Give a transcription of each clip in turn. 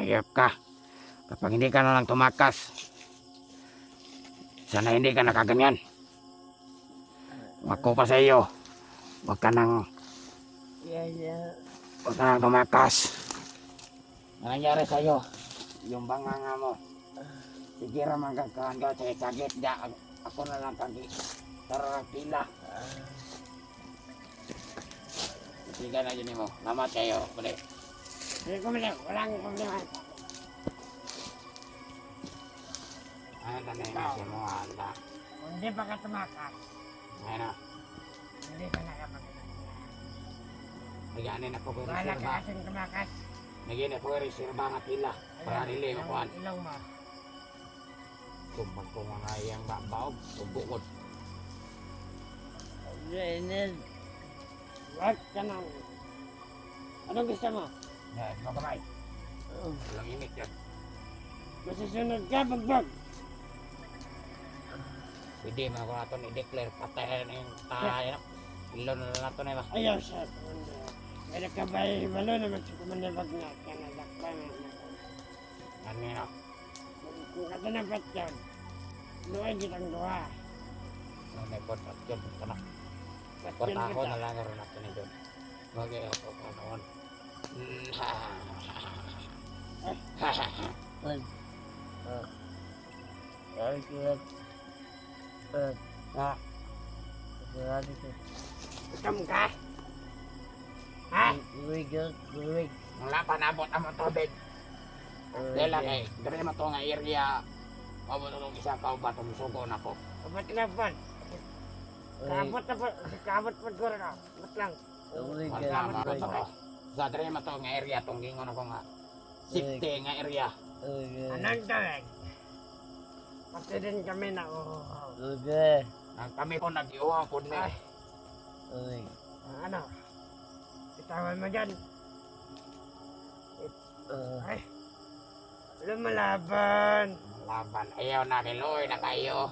Hayop ka. Kapag hindi ka na lang tumakas, sana hindi ka nakaganyan. Ako pa sa iyo. Huwag ka nang tumakas. Ano nangyari sa iyo? Yung banganga mo. Sige ramang kagkaan ka sa sakit. Ako na lang kagi. Tararang pila. Sige na yun mo. Lamat kayo. Balik. Hindi ko mali. Walang problema. Ano na yung mo anda? Hindi pa ka tumakas. Ano? Hindi ka nakapagkakas. Nagyanin ako ko reserva. Wala ka kasing tumakas. Nagyanin ako reserva nga pila. Para nili makuhan. Ilaw mo. Tumpag ko mga iyang babaw. Tubukod. Ganyan. Wag ka nang. Anong gusto mo? Yes, makamay. Walang init yan. Masusunod ka, bagbag. Hindi mo ako nato ni-declare patay na yung tayo. Ilo na nato na ba? Ayaw siya. May nakabay balo naman sa kumandabag na. Kaya nadakpa na. Ano yun? Kung kato ng patyon, luay kitang duha. Nung may patyon, ito na. Kota ako na lang rin nato ni John. Bagay ako pa noon. Gutom ka? Ha? Luwig. Wala pa nabot ang tubig. Dela kay, dari mo to nga area. Mabot itong isa ka o ba tumusugo na ko. Abot na po. Kabot na po. Kabot po ko rin ako. Abot lang. Sa dari mo to nga area. Itong gingon ako nga. Safety nga area. Anong tawag? Pati din kami na kami po nag-iuha po na. Ano? Itawan mo dyan. Ay. Lumalaban. Lumalaban. Ayaw na kiloy na kayo.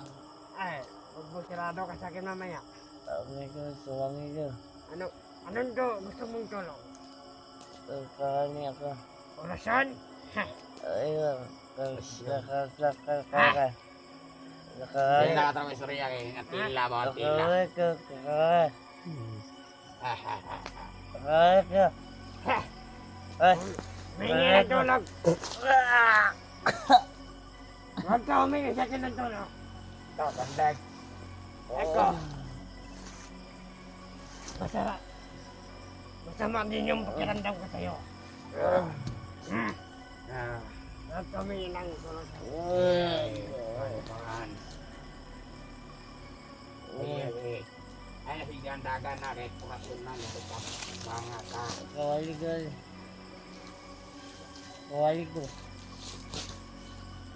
Ay. Huwag mo sirado ka sa akin mamaya. Suwangi ko. Anong to? Gusto mong tulong? Karami ako. Orasyon? Ayun. Hindi nakatama yung surya kayo. Tila ba? Tila. May nga tulog. Huwag ka humingi sa akin ng tulog. Ito, sandag. Eko. Masama din yung pakiramdam ko sa'yo. Huwag ka humingi ng tulog. Ay, nasigandagan na rin. Purasyon na nito sa mga ka. Kawali ko.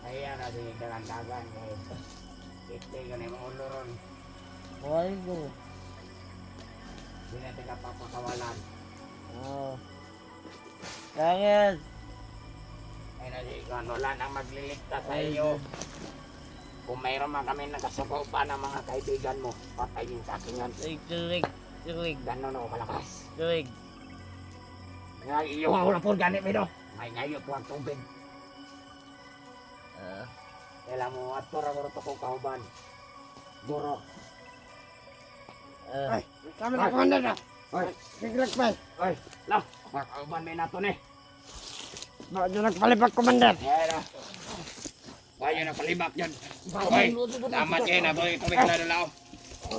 Ay, nasigandagan. Ito yun ay maulo ron. Kawali ko. Hindi natin kapapakawalan. Kangin. Ay, nasigan. Wala nang magliligtas sa iyo. Kung mayroon man kami nagkasuko pa ng mga kaibigan mo, patayin sa akin yan. Tulig. Ganon ako malakas. Tulig. Yung ako lang po ganit mo. May ngayon po ang tubig. Kailan mo at para ko kauban. Guro. Ay, kami na kumanda na. Ay, siglag pa. Ay, lang. Kauban may nato ni. Bakit yung nagpalibag kumander? Ay, na. Why yun napalibak dyan? Ay, damat kayo na boy. Tubig na lang.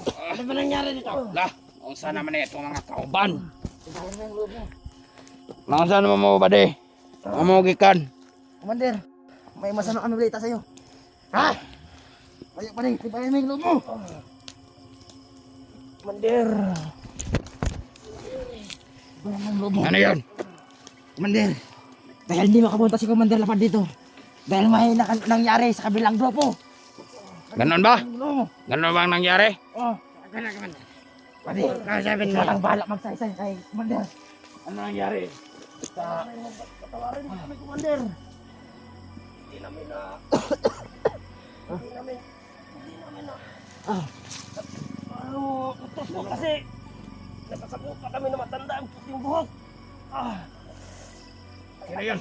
Ano ba nangyari dito? Lah, unsa naman na itong mga kauban? Saan naman mo ba di? Mamugikan. Commander, may masama kami balita sa'yo. Ha? Ayaw pa rin, tibayan mo yung loob mo. Commander. Tibayan mo yung loob mo. Ano yun? Commander, dahil hindi makapunta si Commander Lapad dito. Dahil may nangyari sa kabilang grupo. Ganon ba? Ganon ba ang nangyari? Oh. Ganon ka man. Pati, kasabihin mo lang balak magsaysay kay Commander. Ano nangyari? Patawarin mo kami, Commander. Hindi namin na... Utos mo kasi. Napasabot pa kami na matanda ang puting buhok. Sino yun?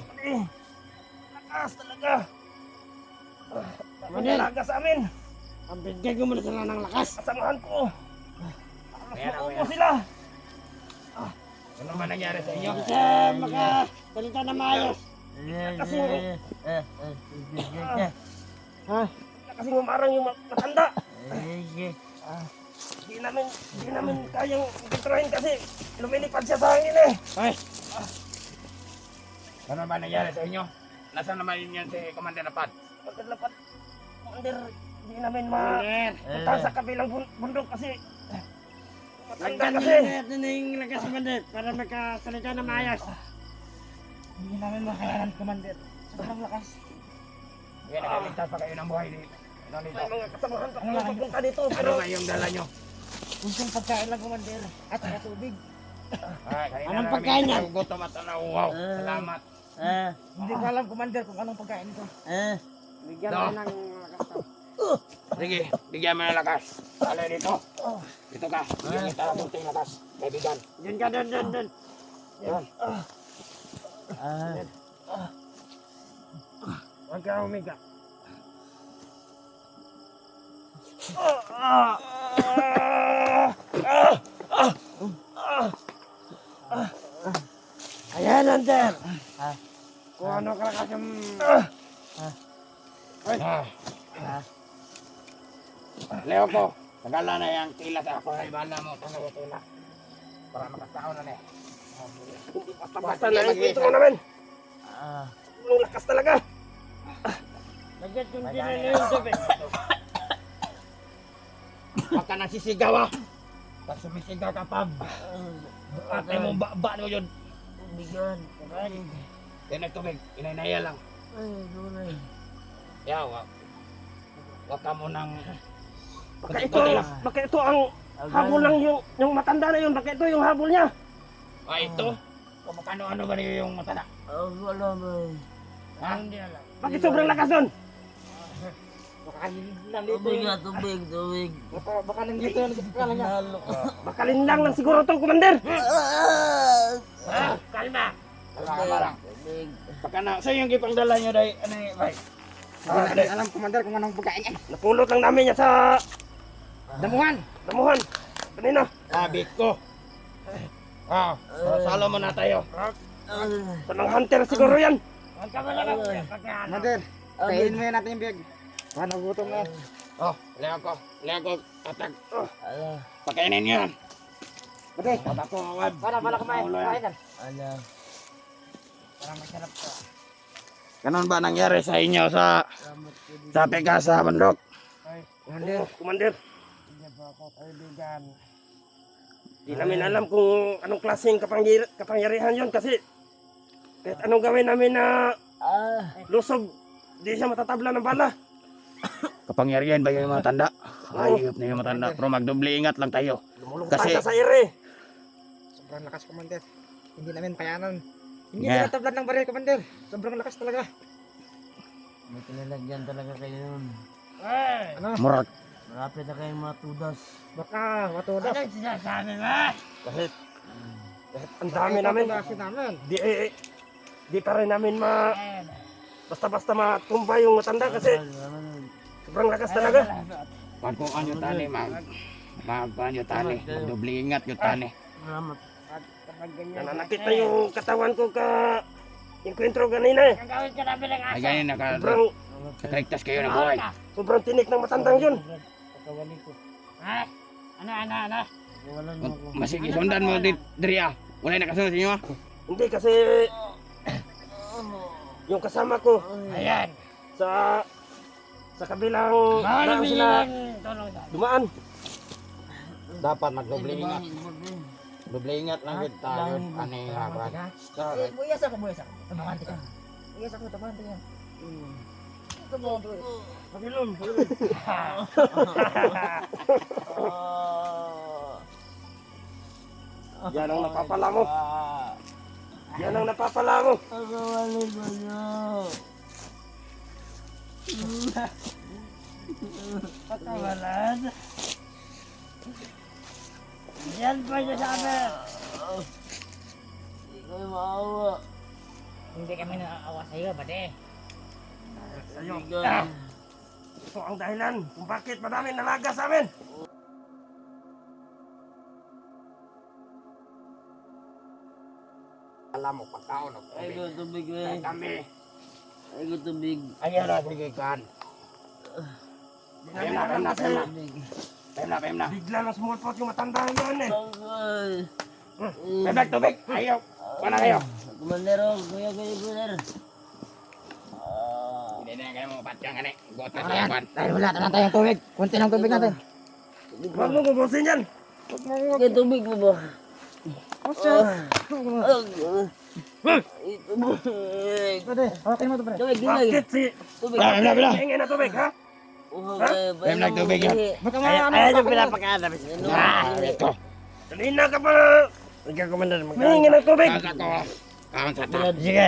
lakas talaga. Manilaga sa amin. Ang bigay ko muna sila ng lakas. Kasamahan ko. Maupo sila. Ano naman nangyari sa inyo? Kasi makasalita na maayos. Kasi kasi umarang yung matanda. Di namin kayang kontrolin kasi lumilipad siya sa hangin eh. Ay. Ano ba nangyari sa inyo? Nasaan naman yun yan si Commander Lapad? Commander Lapad? Commander, hindi namin punta sa kabilang bundok kasi matanda kasi. Ito na yung lakas, Commander, para magkasalita na maayos. Hindi namin makayanan, Commander. Sobrang lakas. Kaya nakaligtas pa kayo ng buhay dito. May mga kasamahan pa kayo pagpunta dito. Pero ano nga yung dala nyo? Kunsong pagkain lang, Commander. At saka tubig. Anong pagkain niya? Gutom at nauuhaw. Salamat. Hindi ko alam, Commander, kung anong pagkain ito. Bigyan mo ng lakas to. Sige, bigyan mo ng lakas. Alay dito. Dito ka. Bigyan kita ng munting lakas. Kaibigan. Diyan ka, doon. Yan. Huwag ka umiga. Ayan, Ander. Kung ano kalakas yung... Leo ko, tagala na yung tila sa ako. Ay, bahala mo, tangal yung tila. Para makastao na eh. Hindi basta-basta na yung kwento mo namin. Ang lakas talaga. Nagyan yung tila na yung sabi. Huwag ka nasisigaw ah. Pag sumisigaw ka pag atay mong ba mo yun. Bigyan. Yan ang tubig. Inay-naya lang. Yaw. Huwag ka munang... Baka ito ang habol lang yung matanda na yun. Baka ito yung habol niya. Ito? Kung ano ba niyo yung matanda? Wala ba? Hindi alam. Bakit sobrang lakas nun? Tubig. Baka nandito baka linlang lang siguro to, Commander. Kalma. Kalma. Baka na, sa yung gipang dala nyo day, ano yung bay? Hindi alam, Commander, kung anong pagkain niya. Napulot lang namin niya sa damuhan. Kanina. Bit ko. Salo mo na tayo. Tanang hunter siguro yan. Commander, kainin mo yan natin yung biyag. Paano gutom na? Leo ko, atag. Pakainin nyo yan. Pati, ako, awad. Para kumain ka. Para masarap ka. Ganon ba nangyari sa inyo sa Pegas sa bundok? Commander. Hindi po ako kaibigan. Di namin alam kung anong klaseng kapangyarihan yun kasi kahit anong gawin namin na lusog, di siya matatabla ng bala. Kapangyarihan ba yung mga tanda? Ayop na yung mga tanda. Pero magdoble ingat lang tayo. Kasi sa ire. Sobrang lakas, Commander. Hindi namin payanan. Hindi tinatablan ng baril, Commander. Sobrang lakas talaga. May pinalagyan talaga kayo nun. Ano? Murag. Malapit na kayong matudas. Baka matudas. Ano sinasabi mo? Kahit ang dami namin. Di pa rin namin basta-basta matumba yung matanda kasi sobrang lakas talaga. Pagkuhan yung tani, magkuhan yung tani. Doble ingat yung tani. Salamat. Nananakit na yung katawan ko ka enkwentro ganina eh. Gagawin ka namin ng asa. Ay ganyan, nakaligtas kayo ng buhay. Sobrang tinik ng matandang yun. Kakawali ko. Ano? Kawalan mo ako. Masige, sundan mo Dria. Wala na kasunod sa inyo ah. Hindi kasi yung kasama ko. Ayan. Sa kabilang daan sila dumaan. Dapat magdoble ingat. Doble ingat lang kita. Ani haban. Buyas ako. Tamangan ka. Buyas ako, tamangan ka. Pagilom. Yan ang napapala mo. Yan ang napapala mo. Kakawali ko nyo. Patawalan. Yan pa niya sa amin. Hindi kayo maawa. Hindi kami naawa sa iyo, pati. Sa'yo. Ah, ito ang dahilan kung bakit madami nalaga sa amin. Alam mo, pagkaon o Ay, tubig. ko tubig Kaya eh. kami, Ay, ko tubig. ayaw na, sige kan. Hindi namin alam kasi Pem na. bigla na sumulpot yung matanda yun eh. Ay. Pem tubig, ayaw. Wala kayo. Komandero, kuya Komandero. Hindi na kayo mga patyang ka Got na Ano siya yan? kan. Dahil wala na tayong tubig. Kunti ng tubig natin. Huwag mo gugusin yan. Kaya tubig mo ba? Tubig. Pwede, hawakin mo ito pre. Tubig, tubig. Bakit si... Tubig. Bila. Hingi na tubig ha? Pem tubig yan. Baka mga ano, Ayan yung baka- pinapakaadap. Ito. Kanina ka pa. Nagkakomandar. Hingi ng tubig. Kasa ko. Kaon sa ta. Sige.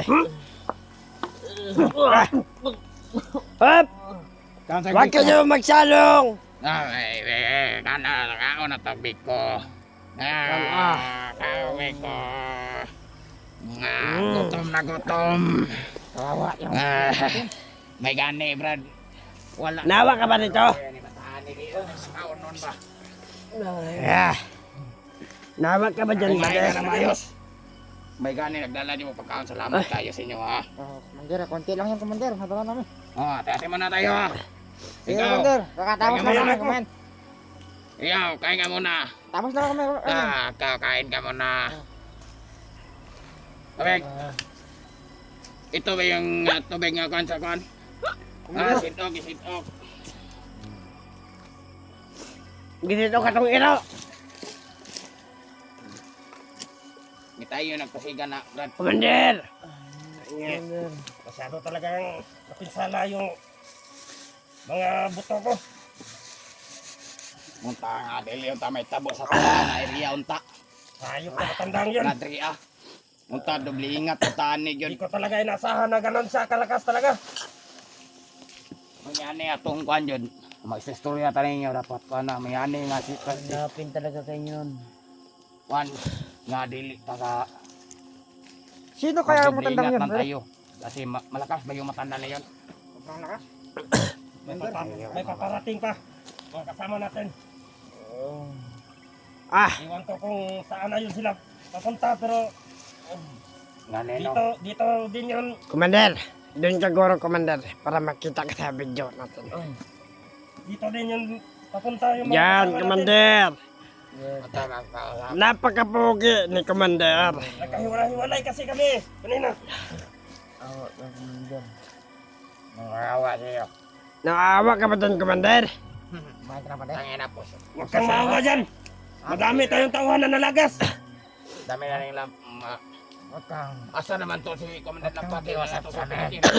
Hop! Kaon sa Huwag kayo magsalong! Kana, kaon na tubig ko. Tubig ko. Gutom na gutom. Kawawa yung May gani, Brad. Wala. Nawa ka ba nito? Matani dito. Kaon nun ba? Yeah. Nawa ka ba dyan, Kumain ka Mades? na maayos. May gani, nagdala niyo pagkaon. Salamat tayo sa inyo, ha. Commander, konti lang yung commander. Madala namin. Ate mo na tayo, ha. Sige, Ikaw, commander. Kakatapos Kaya lang mo kami, ako. kumain. ikaw, kain ka muna. Tapos lang kami. Kain ka muna. Tubig. Ito ba yung tubig nga kuhan sa kuhan? Sidok, sidok. Ginito ka tong ino. Hindi tayo nagpasiga na, Brad. Commander! Masyado talagang napinsala yung mga buto ko. Munta nga, dili yung tamay tabo sa tawa na area unta. Hayop na matandang yun. Brad, Ria. Munta, doble ingat, puntaan ni Hindi John. ko talaga inaasahan na ganon siya kalakas talaga. Mayani atong kuhan, John. Mag-istorya tayo ninyo, dapat kuhan na. Mayani nga si Hanapin talaga kayo yun. kuhan. Nga dili, taka. Sino kaya ang Doble matandang ingat yun? lang tayo. Kasi malakas ba yung matanda na yun? Sobrang lakas. May paparating pa. Mga kasama natin. Oh. Iwan ko kung saan na yun sila papunta pero Nga neno. dito din yun. Commander, doon ka guro, Commander, para makita ka sa video natin. Dito din yun papunta yung mga Yan, kasama natin. Commander. Yes. Napakapogi ni Commander. Nagkahiwalay kasi kami. Kanina. Awa ka, Komandero. Nangawa siya. Naawa ka ba doon, Commander? Kumain ka na pa Tangin na po. Huwag kang maawa dyan. Madami tayong tauhan na nalagas. Dami na rin lang. Huwag kang... Asa naman to si Komandan Lapati? Wala to sa Pilipinas.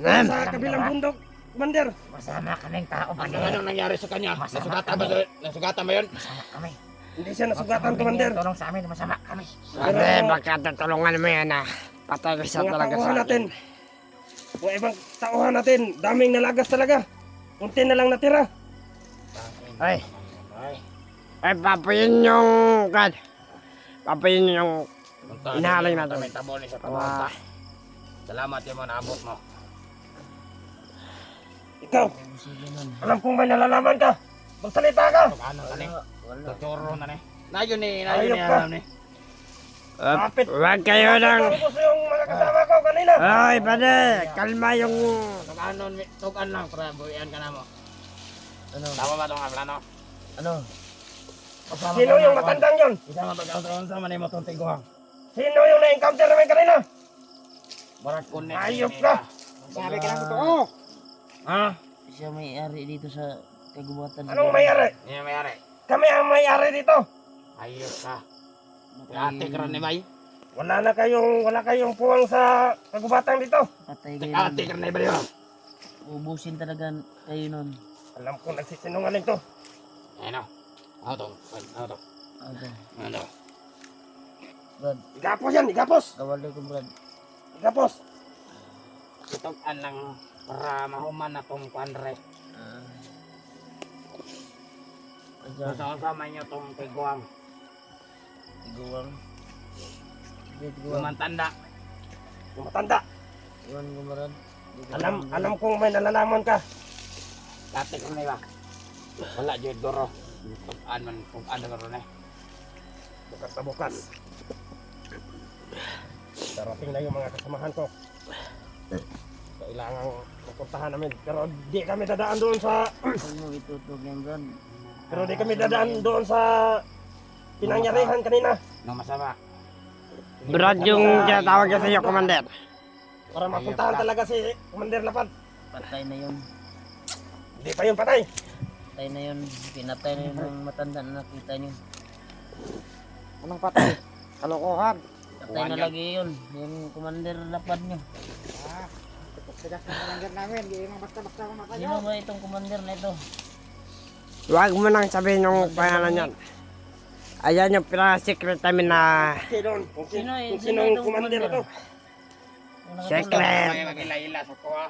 Nasa kabilang bundok, Commander. Masama kaming tao, Ano commander. anong nangyari sa kanya? Nasugatan ba? Nasugatan ba yun? Masama kami. Hindi siya nasugatan, Huwag Commander. kang tulong sa amin, masama kami. Commander, baka tutulungan mo yan ah. Patay ka siya Mga talaga sa tauhan natin. Mga ibang tauhan natin. Daming nalagas talaga. Unti na lang natira. Ay, Ay. ay, papayin yung... God. Papayin yung... Inahalay natin. May tabo ni sa tawanta. Salamat yung mga naabot mo. Ikaw, alam kong may nalalaman ka. Magsalita ka. Ano ka ni? Wala. Tuturo na ni. Nayon ni, Ayop ka. alam ni. Kapit. Huwag kayo ng... Tapos yung mga kasama ko kanina. Ay, pade, kalma yung... Tugan lang para buhian ka na mo. Ano? Tama ba itong plano? Ano? Sino yung matandang yun? Isa mo pagkaunsa man mo itong tiguang. Sino yung na-encounter namin kanina? Barat kunin. Ayop ka. Sabi ka lang totoo. Ha? Siya may-ari dito sa kagubatan. Anong mayari? Yan mayari. Kami ang mayari dito. Ayos ka. Ate ka rin ni Bay. Wala kayong puwang sa kagubatan dito. Patay kayo Ate nun. ka rin ni Bay. Ubusin talaga kayo nun. Alam ko nagsisinungaling to. Ano? Ano to? Ano to? Ano? Ano? Brad, Igapos yan, igapos. kawali ko Brad. Igapos. Itugan lang para mahuman na tong kwanre. Ayan. Kasama niyo tong tiguang. Tiguang. Hindi, tiguang. Lumantanda. Yung matanda. Iwan ko Brad. Alam kong may nalalaman ka. Dati ko na ba? Wala dyan duro. Kung ano ron eh. Bukas na bukas. Darating na yung mga kasamahan ko. Kailangan pupuntahan namin. Pero di kami dadaan doon sa... Huwag mo itutog yan, Brad. Pero di kami dadaan doon sa pinangyarihan kanina. Nang masama. Brad yung tinatawag ka sa iyo, Commander. Para mapuntahan talaga si Commander Lapad. Patay na yun. Hindi pa yun patay. Patay na yun. Pinatay na yun ng matanda na nakita niyo. Anong patay? Kalokohan. Patay na lagi yun. Yung commander lapad niyo. Sigas ng commander namin. Hindi naman basta-basta kumatay. Sino ba itong commander na ito? Huwag mo nang sabihin yung pangalan yan. Ayan yung pinaka-secret namin na Sino? Kung Sino sinong itong Commander na to. Yung nakatulog? secret. May mag-ila-ila sa kuha.